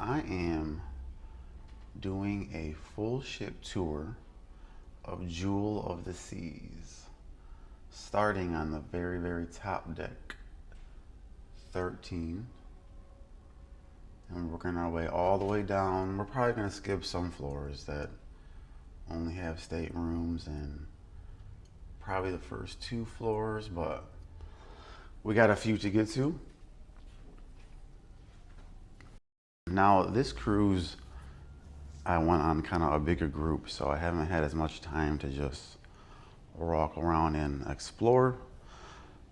I am doing a full ship tour of Jewel of the Seas, starting on the very, very top deck, 13, and working our way all the way down. We're probably going to skip some floors that only have staterooms and probably the first 2 floors, but we got a few to get to. Now, this cruise, I went on kind of a bigger group, so I haven't had as much time to just walk around and explore.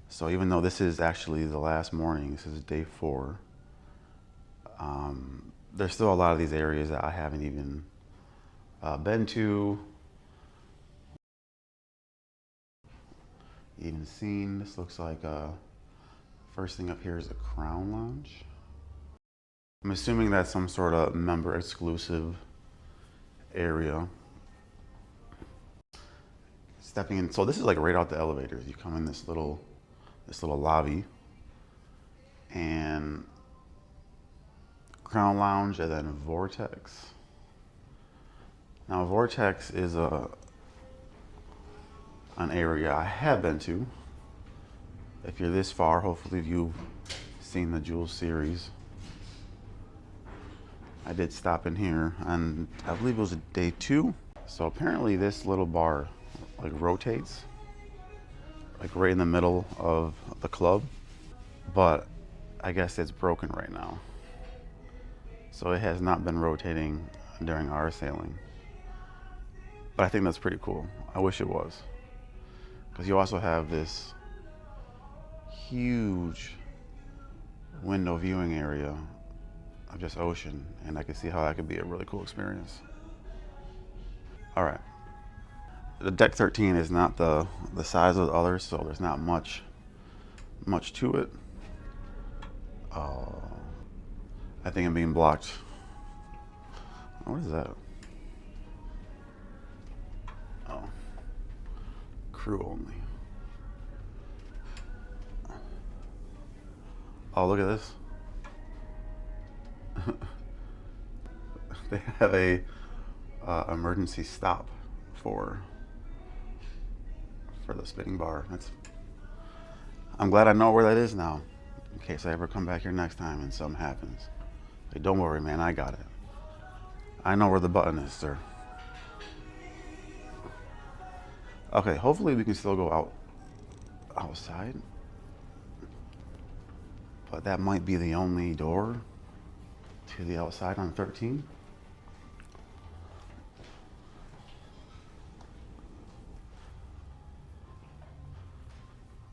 So even though this is actually the last morning, this is day 4, there's still a lot of these areas that I haven't even been to, even seen. This looks like first thing up here is a Crown Lounge. I'm assuming that's some sort of member exclusive area. Stepping in, so this is like right out the elevators. You come in this little lobby, and Crown Lounge, and then Vortex. Now Vortex is an area I have been to. If you're this far, hopefully you've seen the Jewel series. I did stop in here, and I believe it was day 2. So apparently this little bar like rotates, like right in the middle of the club, but I guess it's broken right now. So it has not been rotating during our sailing. But I think that's pretty cool. I wish it was. Because you also have this huge window viewing area of just ocean, and I can see how that could be a really cool experience. All right. The deck 13 is not the size of the others, so there's not much to it. I think I'm being blocked. What is that? Oh, crew only. Oh, look at this. They have a emergency stop for the spinning bar. I'm glad I know where that is now, in case I ever come back here next time and something happens. Hey, don't worry, man, I got it. I know where the button is, sir. Okay, hopefully we can still go outside, but that might be the only door to the outside on 13.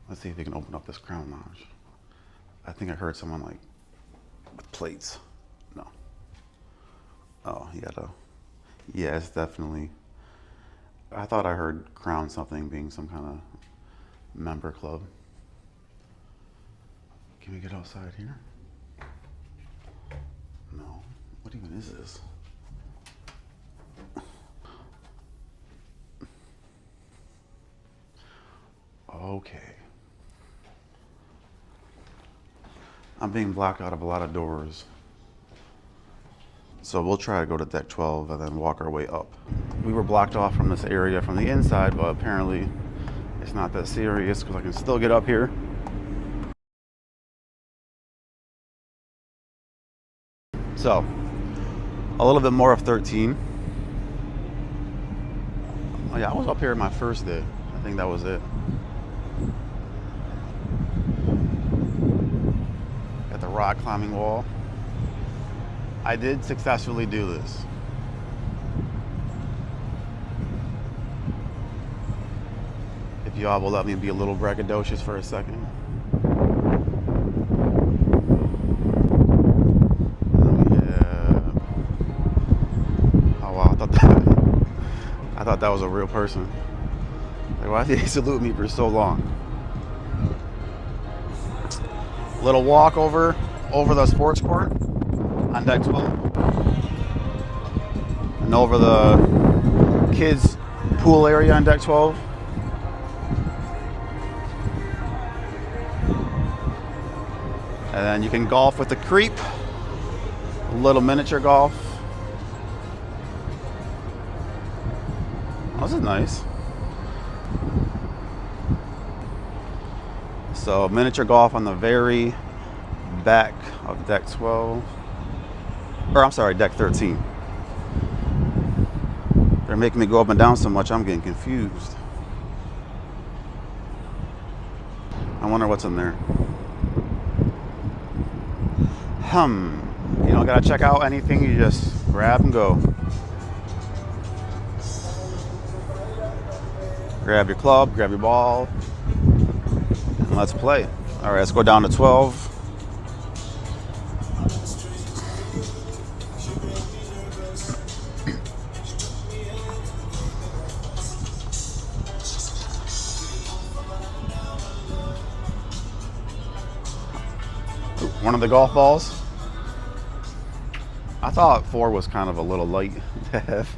Let's see if we can open up this Crown Lounge. I think I heard someone like with plates. No. Oh, you gotta. Yeah, it's definitely. I thought I heard Crown something being some kind of member club. Can we get outside here? No. What even is this? Okay. I'm being blocked out of a lot of doors. So we'll try to go to deck 12 and then walk our way up. We were blocked off from this area from the inside, but apparently it's not that serious because I can still get up here. So, a little bit more of 13. Oh yeah, I was up here my first day. I think that was it. Got the rock climbing wall. I did successfully do this. If y'all will let me be a little braggadocious for a second. I thought that was a real person. Like, why did he salute me for so long? Little walk over the sports court on deck 12. And over the kids pool area on deck 12. And then you can golf with the creep. Little miniature golf. Oh, this is nice. So miniature golf on the very back of deck 12. Or I'm sorry, deck 13. They're making me go up and down so much, I'm getting confused. I wonder what's in there. You don't gotta check out anything, you just grab and go. Grab your club, grab your ball, and let's play. All right, let's go down to 12. One of the golf balls. I thought 4 was kind of a little light to have.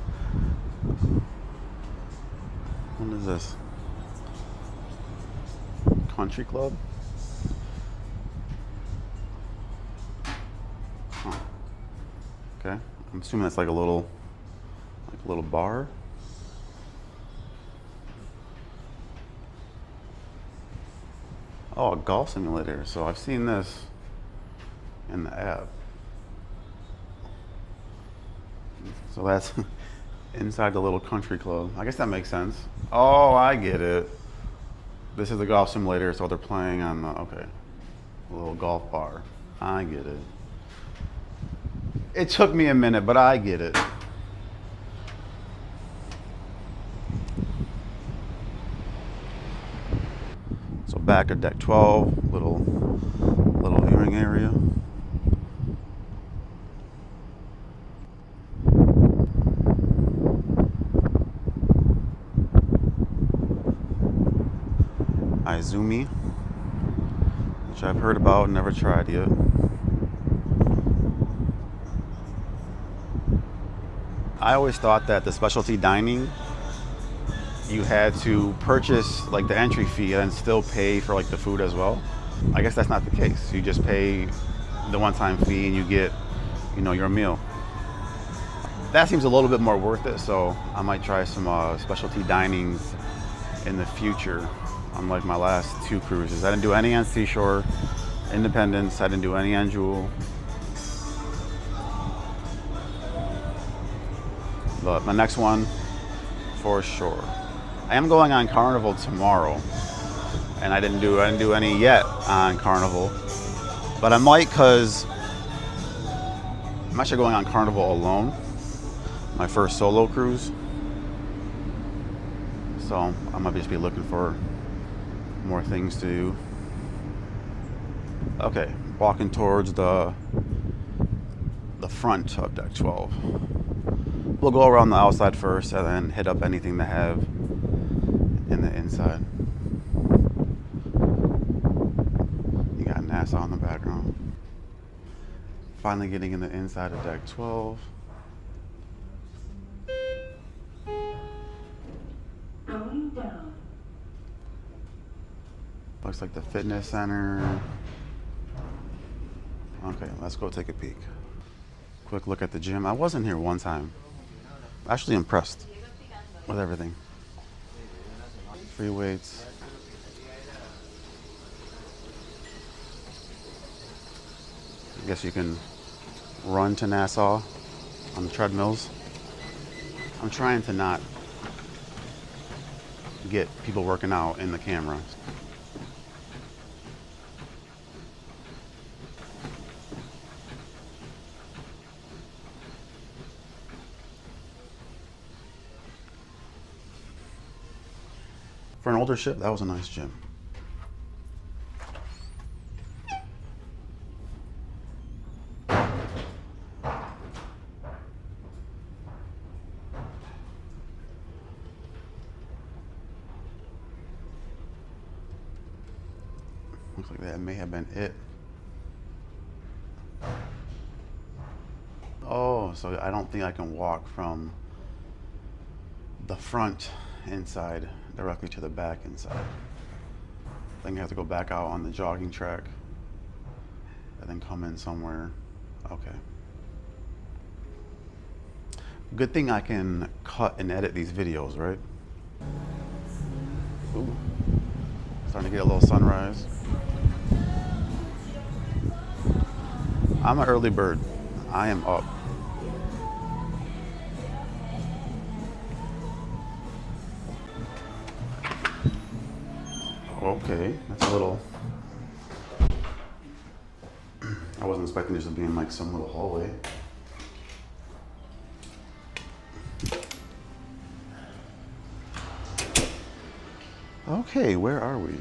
What is this? Country Club? Huh. Okay. I'm assuming that's like a little bar. Oh, a golf simulator. So I've seen this in the app. So that's inside the little country club. I guess that makes sense. Oh, I get it. This is the golf simulator, so they're playing on the, okay, a little golf bar. I get it. It took me a minute, but I get it. So back of deck 12, little viewing area. Izumi, which I've heard about and never tried yet. I always thought that the specialty dining, you had to purchase like the entry fee and then still pay for like the food as well. I guess that's not the case. You just pay the one-time fee and you get, your meal. That seems a little bit more worth it, so I might try some specialty dinings in the future. Unlike my last 2 cruises, I didn't do any on Seashore, Independence. I didn't do any on Jewel. But my next one, for sure. I am going on Carnival tomorrow, and I didn't do any yet on Carnival, but I might, cause I'm actually going on Carnival alone, my first solo cruise. So I might just be looking for more things to do. Okay, walking towards the front of deck 12. We'll go around the outside first and then hit up anything they have in the inside. You got NASA in the background. Finally getting in the inside of deck 12. Going down. Looks like the fitness center. Okay, let's go take a peek. Quick look at the gym. I wasn't here one time. Actually impressed with everything. Free weights. I guess you can run to Nassau on the treadmills. I'm trying to not get people working out in the camera. For an older ship, that was a nice gym. Looks like that may have been it. Oh, so I don't think I can walk from the front inside directly to the back inside. I think I have to go back out on the jogging track and then come in somewhere. Okay. Good thing I can cut and edit these videos, right? Ooh, starting to get a little sunrise. I'm an early bird. I am up. Okay, that's a little. I wasn't expecting this to be in like some little hallway. Okay, where are we?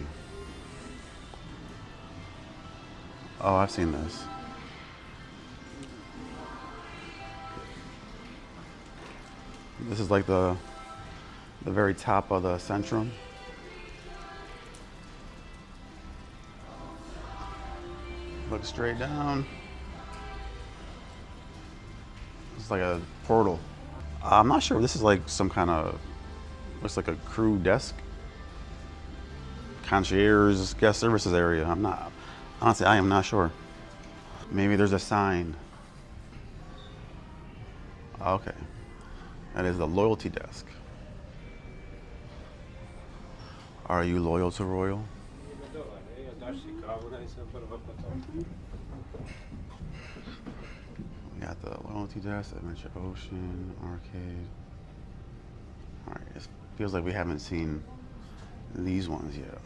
Oh, I've seen this. This is like the very top of the Centrum. Look straight down. It's like a portal. I'm not sure if this is like some kind of, looks like a crew desk. Concierge guest services area. I'm not, honestly, I am not sure. Maybe there's a sign. Okay. That is the loyalty desk. Are you loyal to Royal? We got the loyalty desk, Adventure Ocean, arcade. All right, it feels like we haven't seen these ones yet.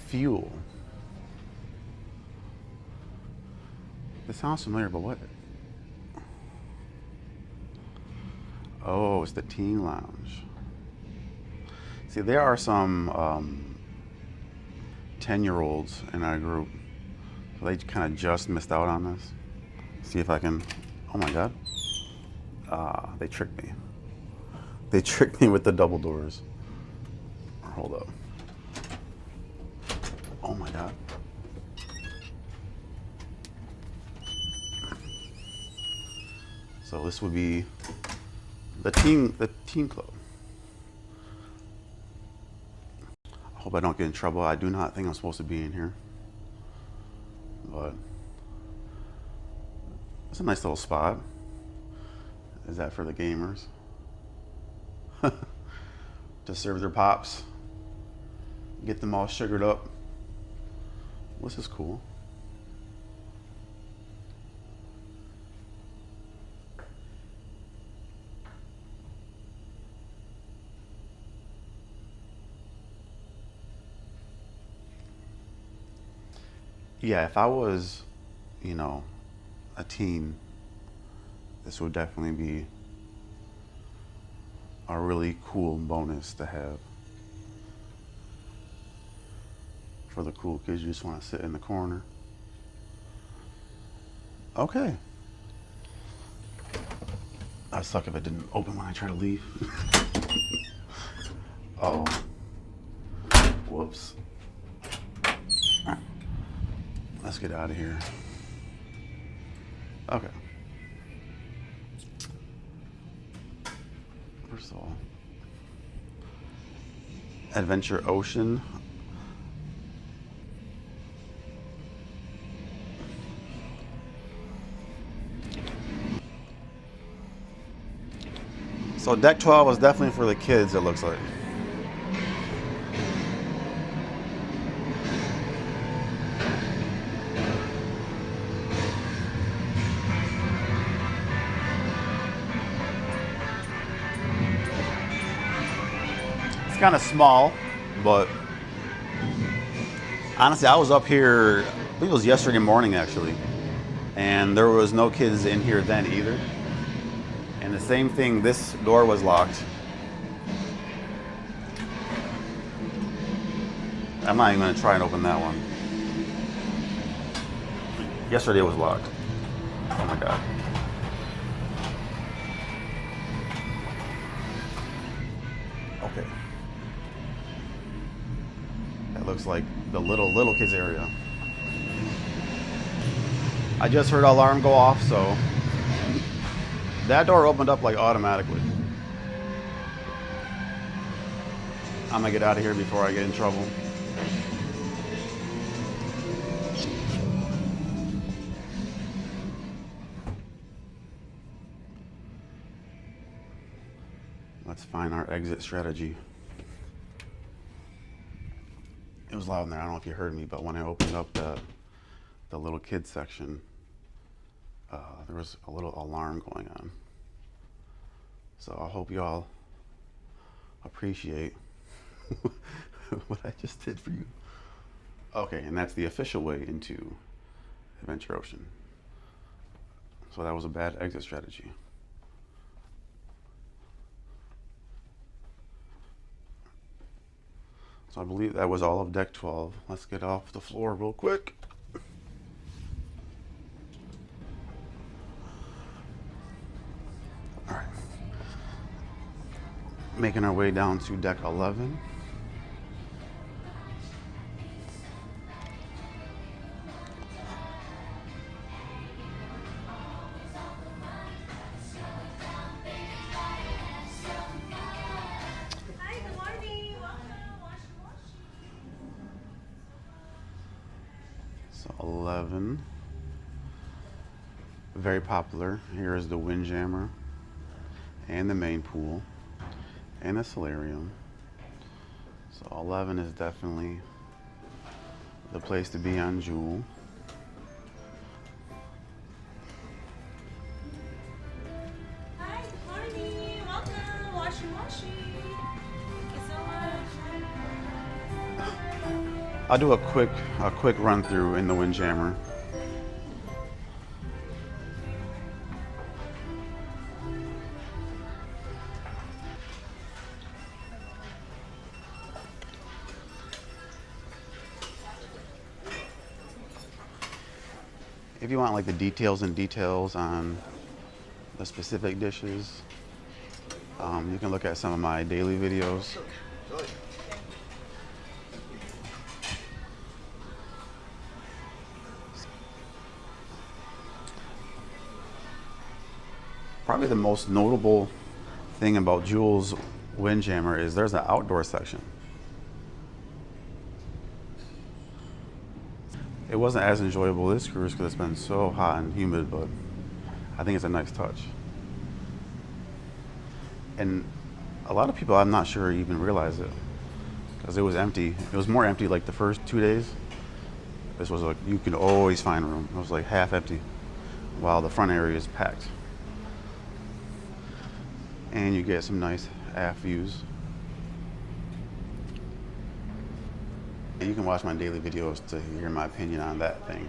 Fuel. This sounds familiar, but what? Oh, it's the teen lounge. See, there are some 10-year-olds in our group. So they kind of just missed out on this. See if I can, oh my God. They tricked me. They tricked me with the double doors. Hold up. Oh my God. So this would be the teen club. I hope I don't get in trouble. I do not think I'm supposed to be in here. But it's a nice little spot. Is that for the gamers? To serve their pops. Get them all sugared up. This is cool. Yeah, if I was, you know, a teen, this would definitely be a really cool bonus to have. For the cool kids, you just want to sit in the corner. Okay. I suck if it didn't open when I try to leave. Uh-oh. Whoops. Let's get out of here. Okay. First of all, Adventure Ocean. So deck 12 was definitely for the kids, it looks like. It's kind of small, but honestly, I was up here, I believe it was yesterday morning actually, and there was no kids in here then either. And the same thing, this door was locked. I'm not even gonna try and open that one. Yesterday it was locked. Oh my God. Okay. That looks like the little kids area. I just heard alarm go off, so that door opened up like automatically. I'm gonna get out of here before I get in trouble. Let's find our exit strategy. It was loud in there. I don't know if you heard me, but when I opened up the little kids section, there was a little alarm going on. So I hope you all appreciate what I just did for you. Okay, and that's the official way into Adventure Ocean. So that was a bad exit strategy. So I believe that was all of deck 12. Let's get off the floor real quick. All right. Making our way down to deck 11. Hi, good morning. Welcome. Wash. So 11. Very popular. Here is the Windjammer and the main pool and the Solarium. So 11 is definitely the place to be on Jewel. Hi, good morning. Welcome. Wash. Thank you so much. I'll do a quick run through in the Windjammer. If you want like the details on the specific dishes, you can look at some of my daily videos. Probably the most notable thing about Jewel's Windjammer is there's an outdoor section. It wasn't as enjoyable this cruise because it's been so hot and humid, but I think it's a nice touch. And a lot of people, I'm not sure, even realize it because it was empty. It was more empty like the first 2 days. This was like, you could always find room. It was like half empty while the front area is packed. And you get some nice aft views. You can watch my daily videos to hear my opinion on that thing.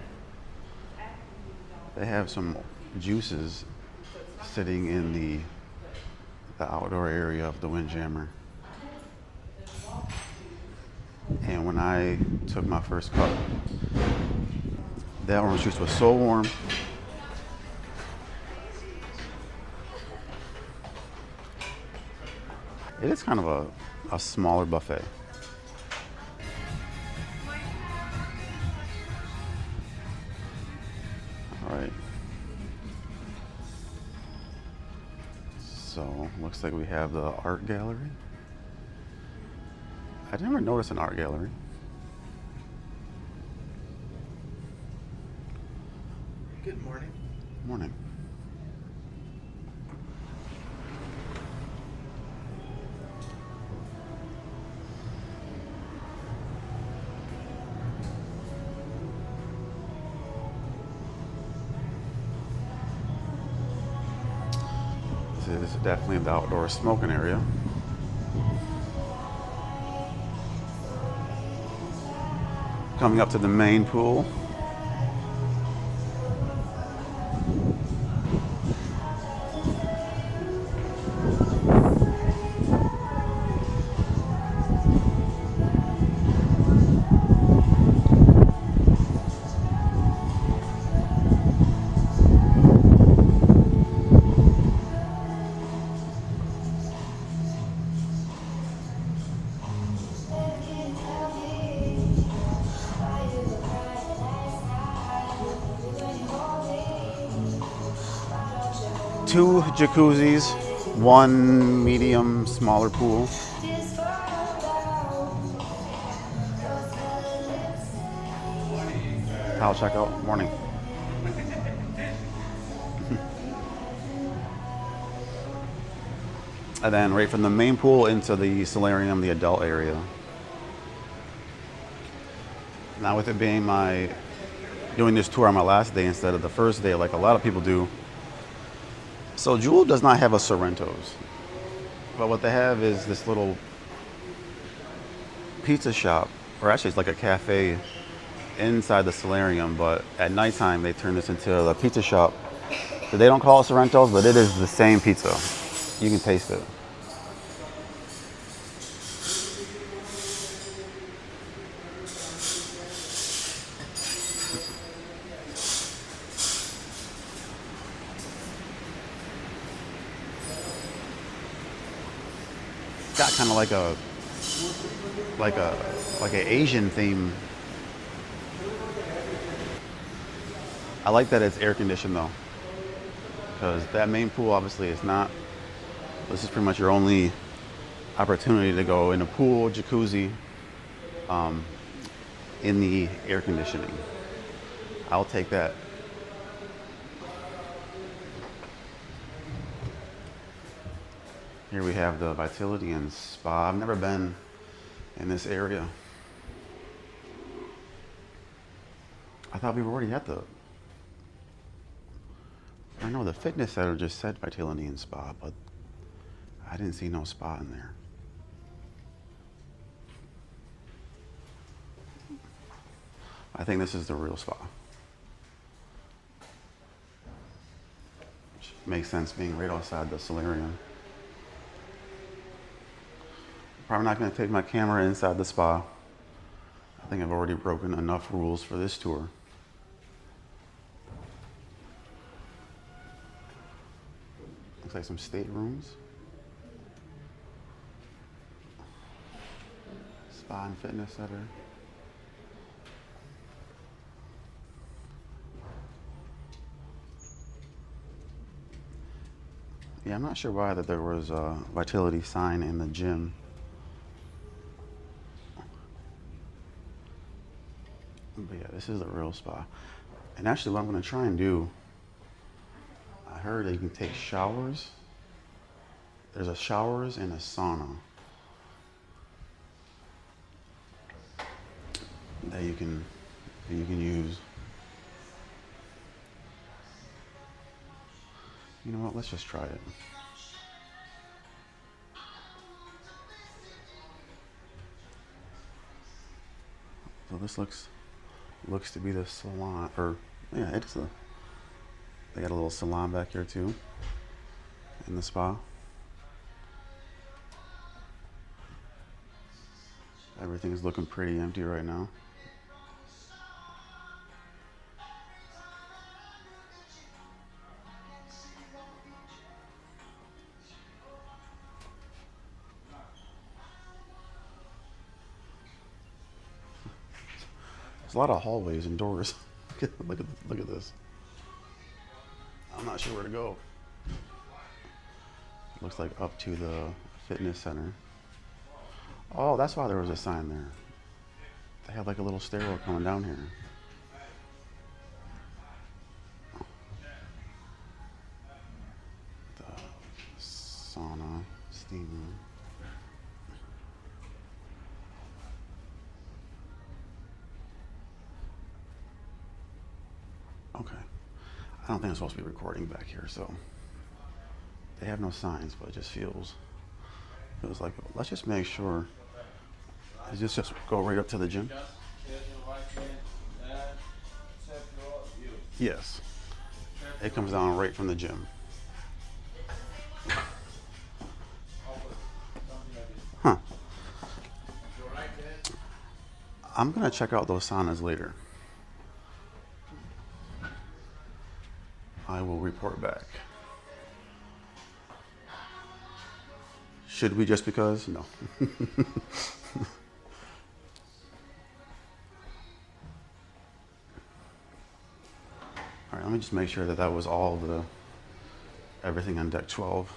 They have some juices sitting in the outdoor area of the Windjammer. And when I took my first cup, that orange juice was so warm. It is kind of a smaller buffet. All right. So, looks like we have the art gallery. I never noticed an art gallery. Good morning. Morning. This is definitely the outdoor smoking area. Coming up to the main pool. Two jacuzzis, one medium, smaller pool. I'll check out. Morning. And then right from the main pool into the solarium, the adult area. Now with it being doing this tour on my last day instead of the first day like a lot of people do. So Jewel does not have a Sorrento's. But what they have is this little pizza shop, or actually it's like a cafe inside the solarium, but at nighttime they turn this into a pizza shop. So they don't call it Sorrento's, but it is the same pizza. You can taste it. Got kind of like a Asian theme. I like that it's air conditioned though, because that main pool obviously is not. This is pretty much your only opportunity to go in a pool, jacuzzi, in the air conditioning. I'll take that. Here we have the Vitality and Spa. I've never been in this area. I thought we were already at the. I know the fitness center just said Vitality and Spa, but I didn't see no spa in there. I think this is the real spa. Which makes sense being right outside the solarium. Probably not going to take my camera inside the spa. I think I've already broken enough rules for this tour. Looks like some staterooms. Spa and fitness center. Yeah, I'm not sure why that there was a Vitality sign in the gym. But yeah, this is the real spa. And actually what I'm gonna try and do, I heard that you can take showers. There's a showers and a sauna that you can use. You know what, let's just try it. So this looks to be the salon, or yeah, it's they got a little salon back here too in the spa. Everything is looking pretty empty right now. There's a lot of hallways and doors. look at this. I'm not sure where to go. Looks like up to the fitness center. Oh, that's why there was a sign there. They had like a little stairwell coming down here. The sauna, steam room. Okay. I don't think I'm supposed to be recording back here, so they have no signs, but it just feels like, let's just make sure. Is this just go right up to the gym? Yes. It comes down right from the gym. Huh. I'm gonna check out those saunas later. I will report back. Should we just because? No. All right, let me just make sure that was all everything on deck 12.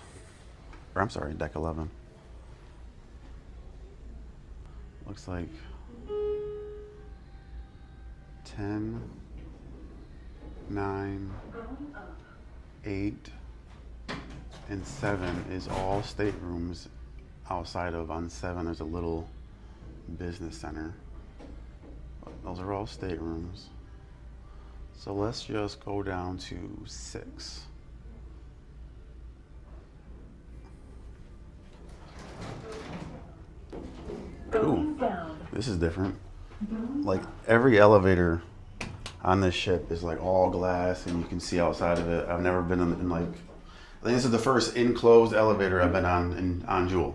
Or I'm sorry, deck 11. Looks like 10, 9, 8, And 7 is all staterooms outside of, on 7 there's a little business center. Those are all staterooms. So let's just go down to 6. Ooh, this is different. Like every elevator on this ship is like all glass and you can see outside of it. I've never been in like, I think this is the first enclosed elevator I've been on Jewel.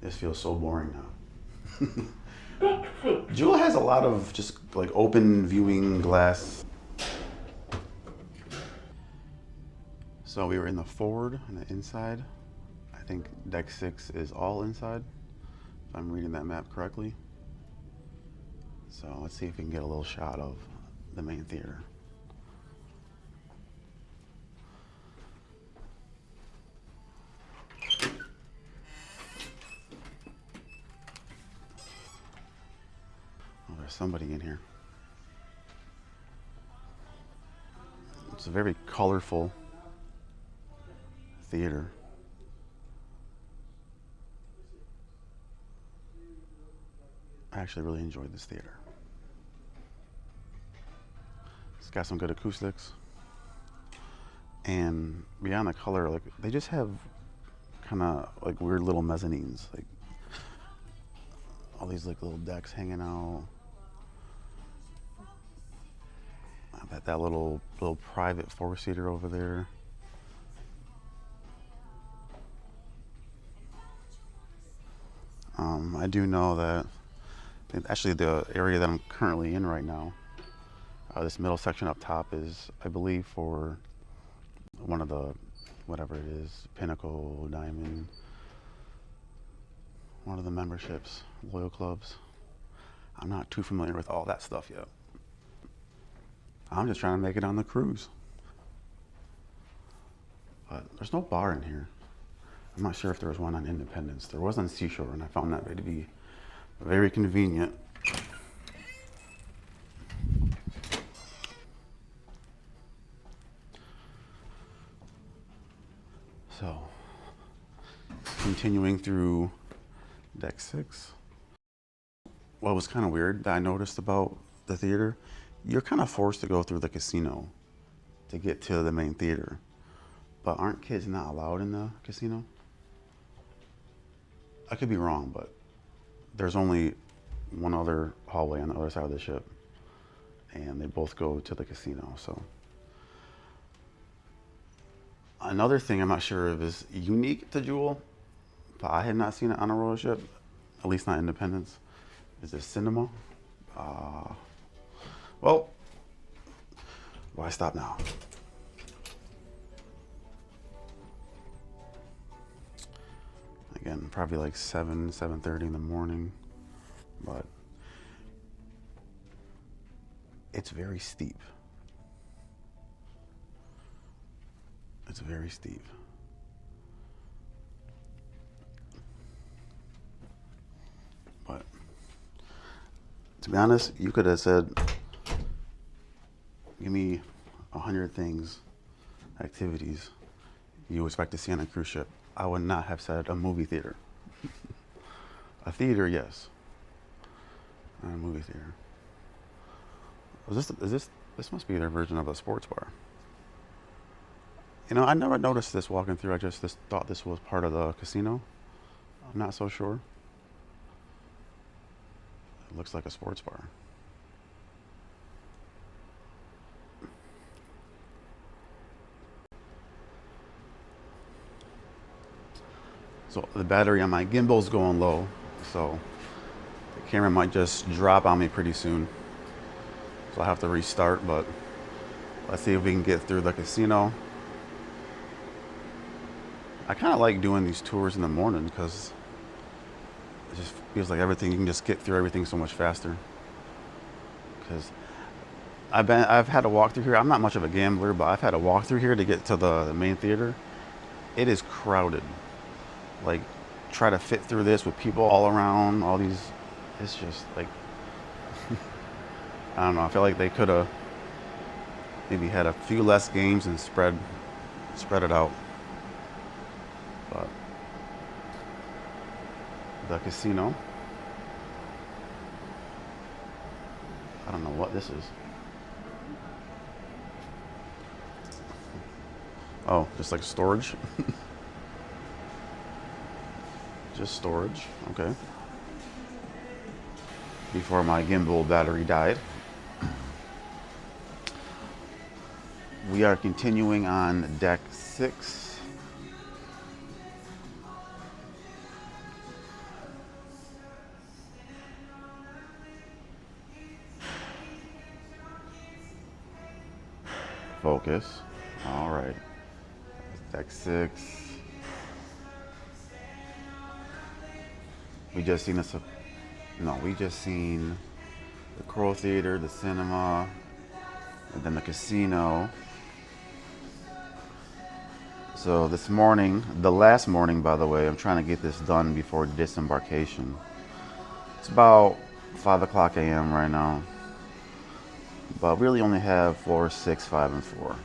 This feels so boring now. Jewel has a lot of just like open viewing glass. So we were in the forward on the inside. I think deck 6 is all inside, if I'm reading that map correctly. So let's see if we can get a little shot of the main theater. Oh, there's somebody in here. It's a very colorful theater. I actually really enjoyed this theater. It's got some good acoustics. And beyond the color, like they just have kind of like weird little mezzanines, like all these like little decks hanging out. I bet that little private 4-seater over there. I do know that actually the area that I'm currently in right now, this middle section up top is, I believe, for one of the, whatever it is, Pinnacle, Diamond, one of the memberships, loyal clubs. I'm not too familiar with all that stuff yet. I'm just trying to make it on the cruise. But there's no bar in here. I'm not sure if there was one on Independence. There was on Seashore, and I found that to be very convenient. So, continuing through deck 6. What was kind of weird that I noticed about the theater, you're kind of forced to go through the casino to get to the main theater. But aren't kids not allowed in the casino? I could be wrong, but there's only one other hallway on the other side of the ship, and they both go to the casino. So another thing I'm not sure if is unique to Jewel, but I had not seen it on a royal ship, at least not Independence, is this cinema. Well, why stop now? Again, probably like 7:30 in the morning, but it's very steep. It's very steep. But to be honest, you could have said, give me 100 things, activities you expect to see on a cruise ship. I would not have said a movie theater. A theater, yes. A movie theater. This must be their version of a sports bar. You know, I never noticed this walking through. I just thought this was part of the casino. I'm not so sure. It looks like a sports bar. So the battery on my gimbal's going low, so the camera might just drop on me pretty soon. So I'll have to restart, but let's see if we can get through the casino. I kind of like doing these tours in the morning because it just feels like everything, you can just get through everything so much faster. Because I've had to walk through here. I'm not much of a gambler, but I've had to walk through here to get to the main theater. It is crowded. Like, try to fit through this with people all around, all these, it's just like, I don't know, I feel like they could have, maybe had a few less games and spread it out. But the casino, I don't know what this is. Oh, just like storage. Just storage, okay. Before my gimbal battery died. We are continuing on deck 6. Focus. All right. Deck 6. We just seen we just seen the Crow Theater, the cinema, and then the casino. So this morning, the last morning, by the way, I'm trying to get this done before disembarkation. It's about 5 o'clock a.m. right now. But we really only have floors 6, 5, and 4.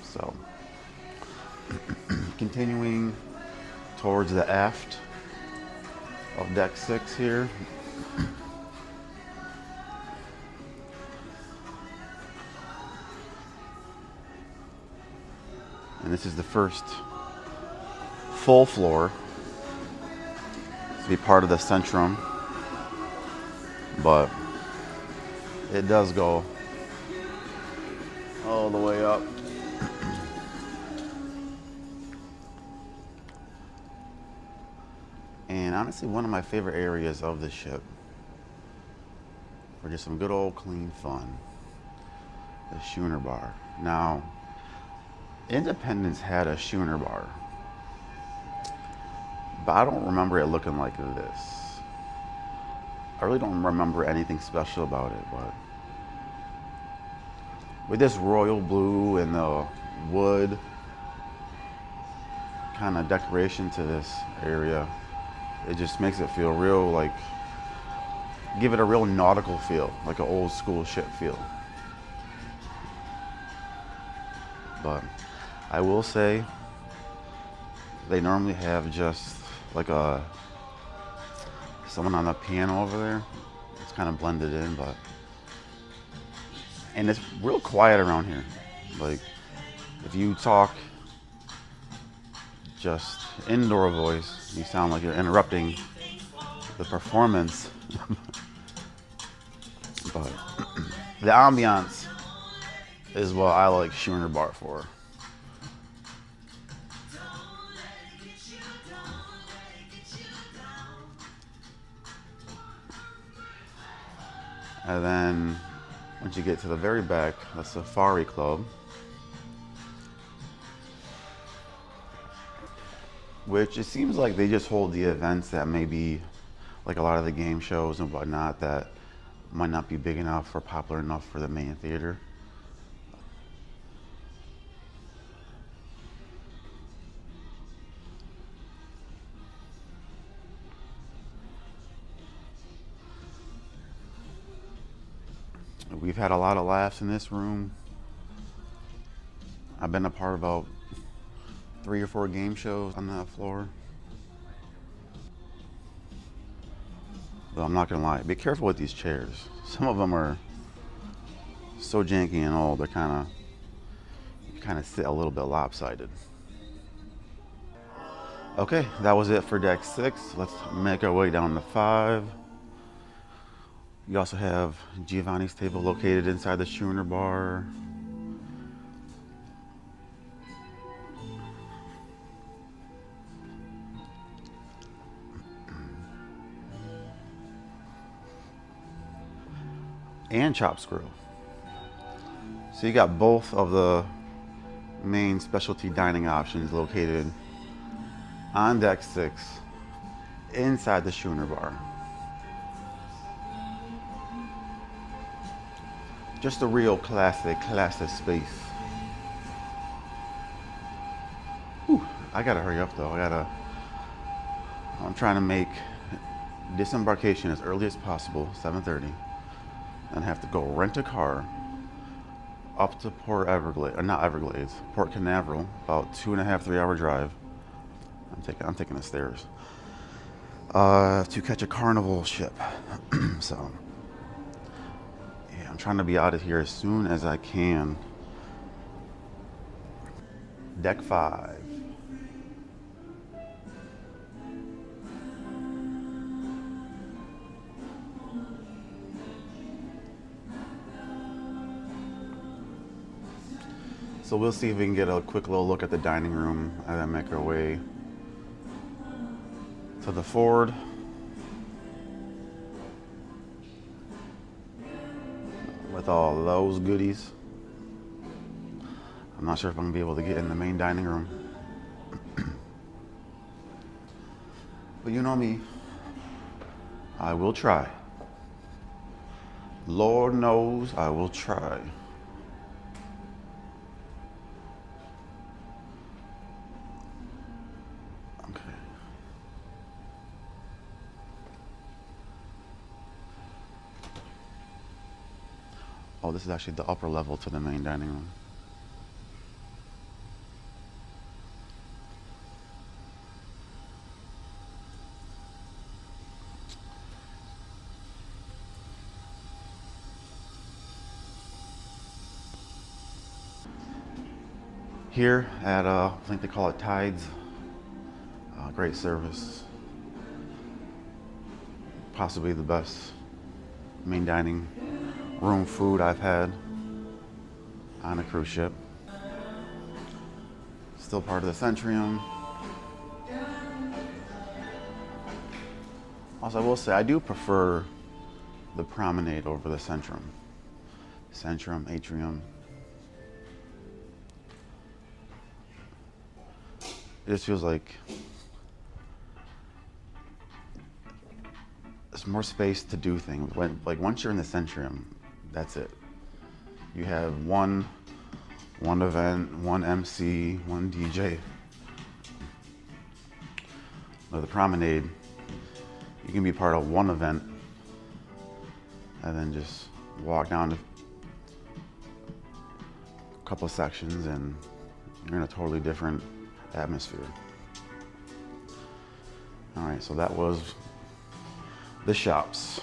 So continuing towards the aft of deck 6 here. And this is the first full floor to be part of the Centrum, but it does go all the way up. And honestly, one of my favorite areas of the ship for just some good old clean fun, the Schooner Bar. Now, Independence had a Schooner Bar, but I don't remember it looking like this. I really don't remember anything special about it, but with this royal blue and the wood kind of decoration to this area, it just makes it feel real, like, give it a real nautical feel, like an old school ship feel. But I will say, they normally have just like someone on the piano over there. It's kind of blended in, and it's real quiet around here. Like, if you talk just indoor voice, you sound like you're interrupting the performance. But the ambiance is what I like Schooner Bar for. And then once you get to the very back, the Safari Club, which it seems like they just hold the events that maybe, like a lot of the game shows and whatnot, that might not be big enough or popular enough for the main theater. We've had a lot of laughs in this room. I've been a part of about 3 or 4 game shows on that floor. Though I'm not gonna lie, be careful with these chairs. Some of them are so janky and old, they're kind of sit a little bit lopsided. Okay, that was it for deck 6. Let's make our way down to 5. You also have Giovanni's table located inside the Schooner Bar. And Chops Grill. So you got both of the main specialty dining options located on deck 6 inside the Schooner Bar. Just a real classic space. Whew, I gotta hurry up though. I'm trying to make disembarkation as early as possible, 7:30, and have to go rent a car up to Port Everglades, or not Everglades, Port Canaveral, about 2.5, 3 hour drive. I'm taking the stairs to catch a Carnival ship. So yeah, I'm trying to be out of here as soon as I can. Deck 5. So we'll see if we can get a quick little look at the dining room and then make our way to the Ford. With all those goodies. I'm not sure if I'm gonna be able to get in the main dining room. But you know me, I will try. Lord knows I will try. Okay. Oh, this is actually the upper level to the main dining room. Here at, I think they call it Tides. Great service. Possibly the best main dining room food I've had on a cruise ship. Still part of the Centrum. Also, I will say I do prefer the promenade over the Centrum. Centrum, atrium. It just feels like there's more space to do things. Once you're in the Centrum, that's it. You have one event, one MC, one DJ. With the promenade, you can be part of one event and then just walk down to a couple of sections and you're in a totally different atmosphere. All right, so that was the shops.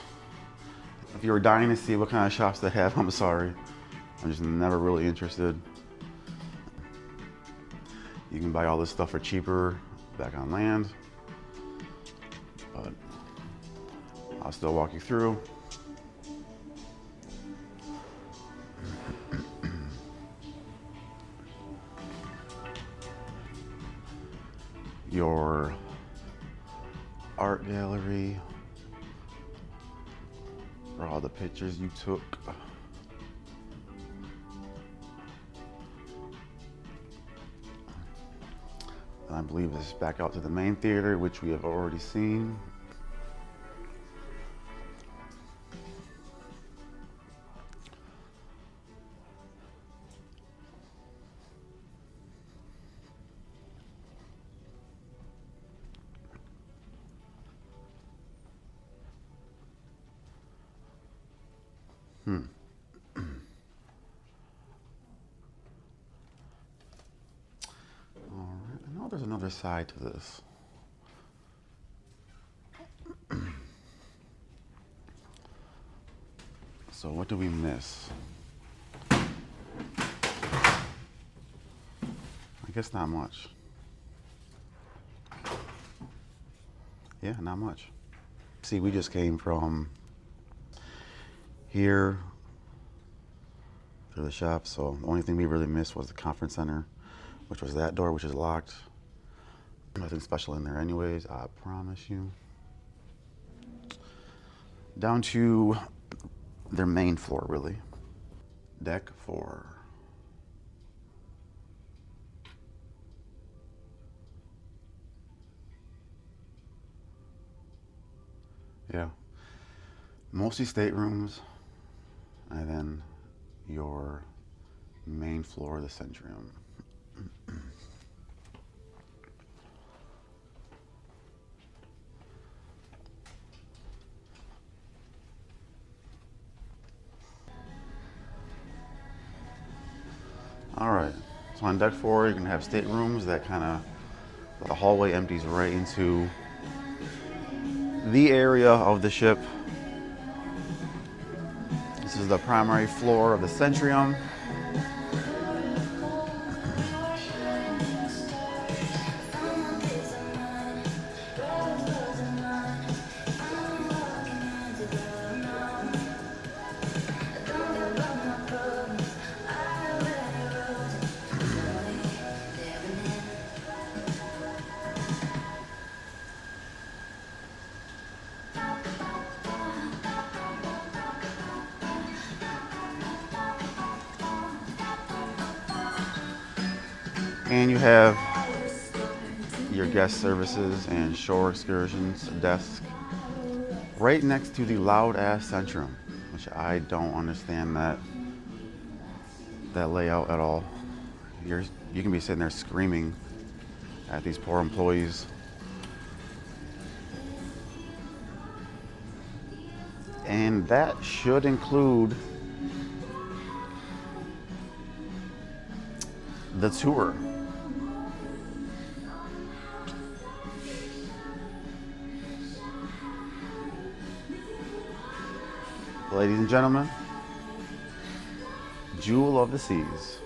If you were dying to see what kind of shops they have, I'm sorry. I'm just never really interested. You can buy all this stuff for cheaper back on land, but I'll still walk you through. Your art gallery for all the pictures you took. And I believe this is back out to the main theater, which we have already seen. All right, I know there's another side to this. So what do we miss? I guess not much. Yeah, not much. See, we just came from here to the shop, so the only thing we really missed was the conference center, which was that door, which is locked. Nothing special in there anyways, I promise you. Down to their main floor, really. Deck 4. Yeah. Mostly staterooms, and then your main floor of the Centrum. All right, so on deck 4, you're gonna have staterooms that the hallway empties right into the area of the ship. This is the primary floor of the Centrum. And you have your guest services and shore excursions desk right next to the loud ass Centrum, which I don't understand that layout at all. You can be sitting there screaming at these poor employees. And that should include the tour. Ladies and gentlemen, Jewel of the Seas.